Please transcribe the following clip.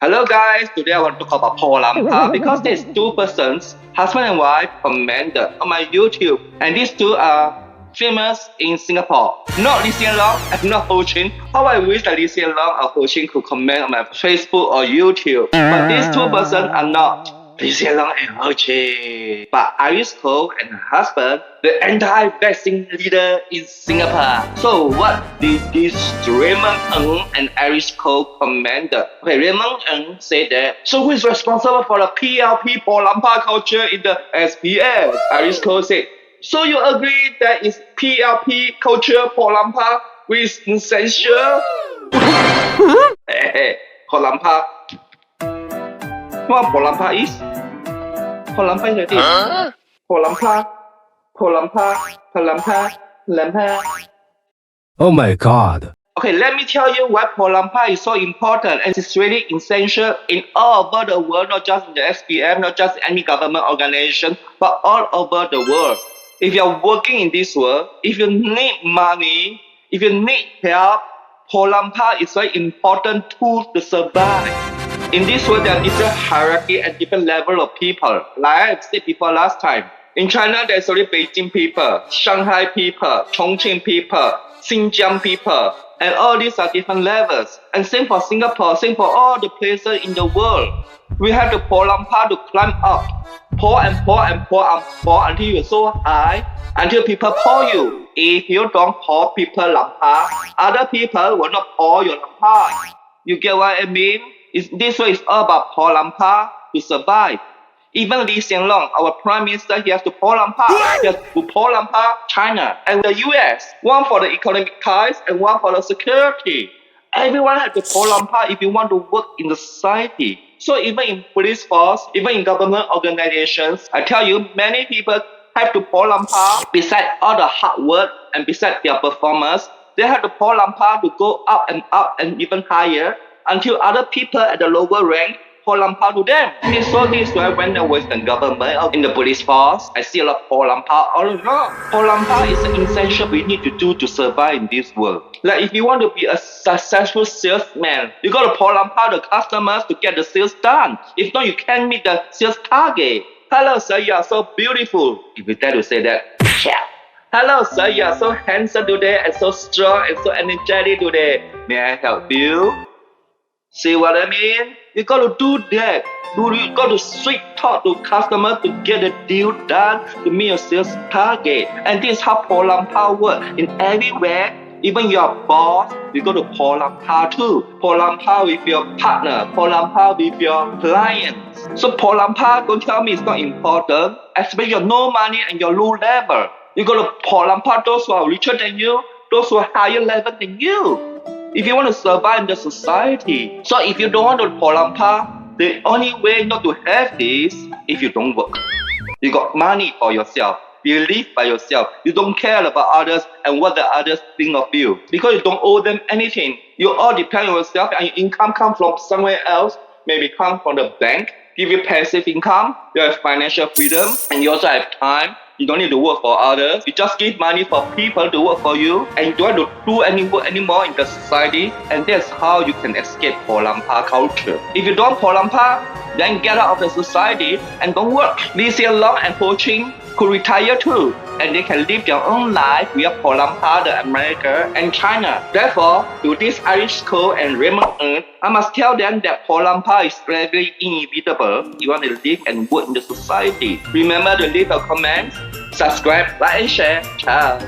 Hello guys, today I want to talk about Po Lam Pa because there's two persons, husband and wife, commented on my YouTube, and these two are famous in Singapore. Not Hsien and not Ching. How I wish that Hsien or Ching could comment on my Facebook or YouTube, but these two persons are not. Hsien and Ching, but Iris Cole and her husband, the anti-vaccine leader in Singapore. So what did this Raymond Ng and Iris Cole comment? Okay, Raymond Ng said that, so who is responsible for the PLP Po Lam Pa culture in the SPF? Iris Cole said, so you agree that it's PLP culture Po Lam Pa with essential? Hey, Po Lam Pa. What Po Lam Pa is? Po Lam Pa is like this. Po Lam Pa. Po Lam Pa. Po Lam Pa. Lam Pa. Oh my god. Okay, let me tell you why Po Lam Pa is so important and it's really essential in all over the world, not just in the SPF, not just any government organization, but all over the world. If you're working in this world, if you need money, if you need help, Po Lam Pa is a very important tool to survive. In this world, there are different hierarchy and different level of people. Like I said before last time, in China, there's only Beijing people, Shanghai people, Chongqing people, Xinjiang people, and all these are different levels. And same for Singapore, same for all the places in the world. We have the Po Lam Pa to climb up. Pour and pour and pour and pour until you're so high, until people pour you. If you don't pour people Lam Pa, other people will not pour your Lam Pa. You get what I mean? This way is all about Po Lam Pa to survive. Even Hsien, our prime minister, he has to Po Lam Pa. He has to Po Lam Pa China and the US. One for the economic ties and one for the security. Everyone has to Po Lam Pa if you want to work in the society. So even in police force, even in government organizations, I tell you, many people have to Po Lam Pa. Besides all the hard work and besides their performance, they have to Po Lam Pa to go up and even higher until other people at the lower rank Po Lam Pa to them. This is why when I was in government in the police force, I see a lot of Po Lam Pa all around. Po Lam Pa is an essential we need to do to survive in this world. Like if you want to be a successful salesman, you got to Po Lam Pa the customers to get the sales done. If not, you can't meet the sales target. Hello sir, you are so beautiful. If you dare to say that, yeah. Hello sir, you are so handsome today and so strong and so energetic today. May I help you? See what I mean? You got to do that. You got to sweet talk to customers to get the deal done to meet your sales target. And this is how Po Lam Pa works. In everywhere, even your boss, you got to Po Lam Pa too. Po Lam Pa with your partner. Po Lam Pa with your clients. So Po Lam Pa, don't tell me it's not important. Especially your no money and your low level. You got to Po Lam Pa those who are richer than you, those who are higher level than you. If you want to survive in the society. So if you don't want to Po Lam Pa, the only way not to have this, if you don't work. You got money for yourself. You live by yourself. You don't care about others and what the others think of you. Because you don't owe them anything. You all depend on yourself and your income comes from somewhere else. Maybe come from the bank. Give you passive income. You have financial freedom. And you also have time. You don't need to work for others. You just give money for people to work for you. And you don't have to do any work anymore in the society. And that's how you can escape Po Lam Pa culture. If you don't Po Lam Pa, then get out of the society and don't work. Hsien and Ching could retire too. And they can live their own life via Po Lam Pa, the America and China. Therefore, to this Irish Cole and Raymond Ng, I must tell them that Po Lam Pa is very inevitable. You want to live and work in the society. Remember to leave a comment, subscribe, like and share. Ciao.